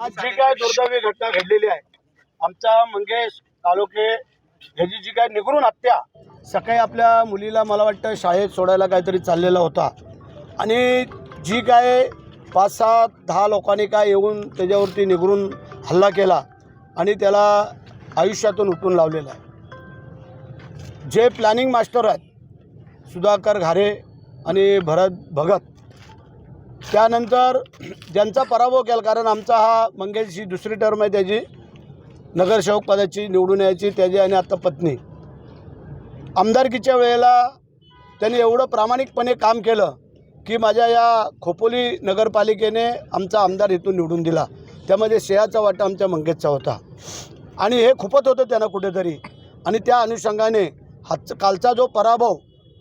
आज जी काय दुर्दैवी घटना घडलेली आहे, आमचा मंगेश तालुके ह्याची जी काय निगरून हत्या, सकाळी आपल्या मुलीला मला वाटतं शाळेत सोडायला काहीतरी चाललेला होता आणि जी काय 5-10 लोकांनी काय येऊन त्याच्यावरती निगरून हल्ला केला आणि त्याला आयुष्यातून उठून लावलेला आहे। जे प्लॅनिंग मास्टर आहेत सुधाकर घारे आणि भरत भगत, त्यानंतर ज्यांचा पराभव केला, कारण आमचा हा मंगेशची दुसरी टर्म आहे त्याची नगरसेवक पदाची निवडून यायची, त्याची आणि आता पत्नी। आमदारकीच्या वेळेला त्यांनी एवढं प्रामाणिकपणे काम केलं की माझ्या या खोपोली नगरपालिकेने आमचा आमदार इथून निवडून दिला, त्यामध्ये श्रेयाचा वाटा आमच्या मंगेशचा होता आणि हे खुपत होतं त्यांना कुठेतरी, आणि त्या अनुषंगाने कालचा जो पराभव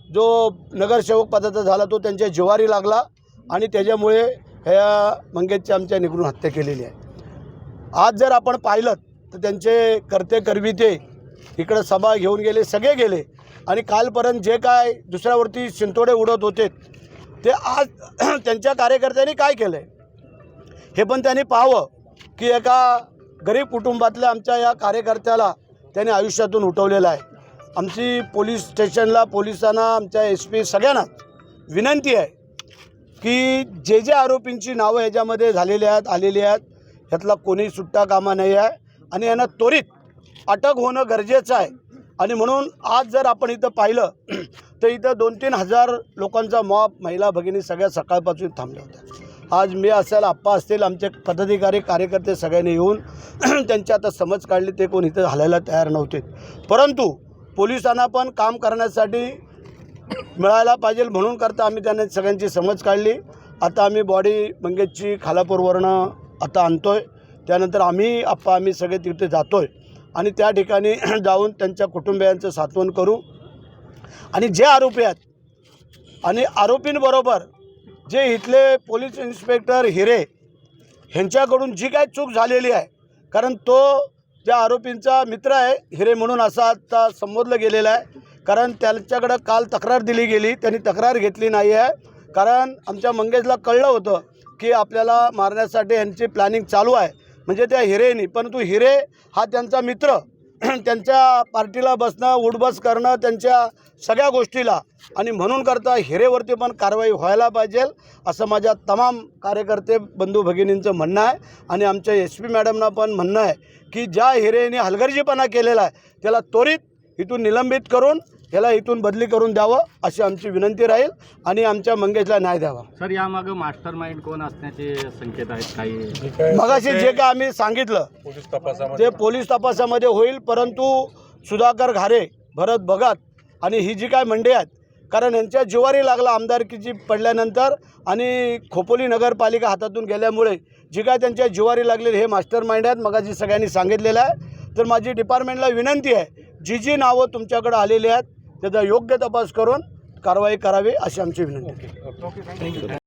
जो नगरसेवक पदाचा झाला तो त्यांच्या जिवारी लागला आणि त्याच्यामुळे ह्या मंगेशची आमच्या निगरून हत्या केलेली आहे। आज जर आपण पाहिलं तर त्यांचे कर्ते करविते इकडं सभा घेऊन गेले, सगळे गेले, आणि कालपर्यंत जे काय दुसऱ्यावरती शिंतोडे उडत होते ते आज त्यांच्या कार्यकर्त्यांनी काय केलं आहे हे पण त्यांनी पाहावं की एका गरीब कुटुंबातल्या आमच्या या कार्यकर्त्याला त्यांनी आयुष्यातून उठवलेलं आहे। आमची पोलीस स्टेशनला, पोलिसांना, आमच्या SP सगळ्यांना विनंती आहे की जे जे आरोपींची नावं ह्याच्यामध्ये झालेली आहेत, आलेली आहेत, ह्यातला कोणी सुट्टा कामा नाही आहे आणि यांना त्वरित अटक होणं गरजेचं आहे। आणि म्हणून आज जर आपण इथं पाहिलं तर इथं 2-3 हजार लोकांचा मॉब, महिला भगिनी सगळ्या सकाळपासून थांबल्या होत्या। आज मी असेल, आप्पा असतील, आमचे पदाधिकारी कार्यकर्ते सगळ्यांनी येऊन त्यांची आता समज काढली, ते कोण इथं हलायला तयार नव्हते, परंतु पोलिसांना पण काम करण्यासाठी मिळायला पाहिजे म्हणून करता आम्ही त्यांना सगळ्यांची समज काढली। आता आम्ही बॉडी मंगेशची खालापूरवरनं आता आणतोय, त्यानंतर आम्ही सगळे तिथे जातोय आणि त्या ठिकाणी जाऊन त्यांच्या कुटुंबियांचं सांत्वन करू आणि जे आरोपी आहेत आणि आरोपींबरोबर जे इथले पोलीस इन्स्पेक्टर हिरे ह्यांच्याकडून जी काय चूक झालेली आहे, कारण तो त्या आरोपींचा मित्र आहे हिरे म्हणून असं आता संबोधलं गेलेलं आहे, कारण त्याच्याकडं काल तक्रार दिली गेली, त्यांनी तक्रार घेतली नाही आहे, कारण आमच्या मंगेशला कळलं होतं की आपल्याला मारण्यासाठी यांची प्लॅनिंग चालू आहे, म्हणजे त्या हिरेनी, परंतु हिरे हा त्यांचा मित्र, त्यांच्या पार्टीला बसणं, उठबस करणं, त्यांच्या सगळ्या गोष्टीला, आणि म्हणून करता हिरेवरती पण कारवाई व्हायला पाहिजे असं माझ्या तमाम कार्यकर्ते बंधू भगिनींचं म्हणणं आहे। आणि आमच्या SP मॅडमना पण म्हणणं आहे की ज्या हिरेने हलगर्जीपणा केलेला आहे त्याला त्वरित इथून निलंबित करून ह्याला इथून बदली करून द्यावं अशी आमची विनंती राहील आणि आमच्या मंगेशला न्याय द्यावा। सर, यामागं मास्टर माइंड कोण असण्याचे संकेत आहेत काही? मगाशी जे काय आम्ही सांगितलं ते पोलीस तपासामध्ये होईल, परंतु सुधाकर घारे, भरत भगत आणि ही जी काय मंडळी आहेत, कारण यांच्या जिवारी लागला आमदारकीची पडल्यानंतर आणि खोपोली नगरपालिका हातातून गेल्यामुळे जी काय त्यांच्या जिवारी लागलेले हे मास्टर माइंड आहेत, मगाशी सगळ्यांनी सांगितलेलं आहे। तर माझी डिपार्टमेंटला विनंती आहे, जी नावं तुमच्याकडे आलेली आहेत त्याचा योग्य तपास करून कारवाई करावी अशी आमची विनंती आहे।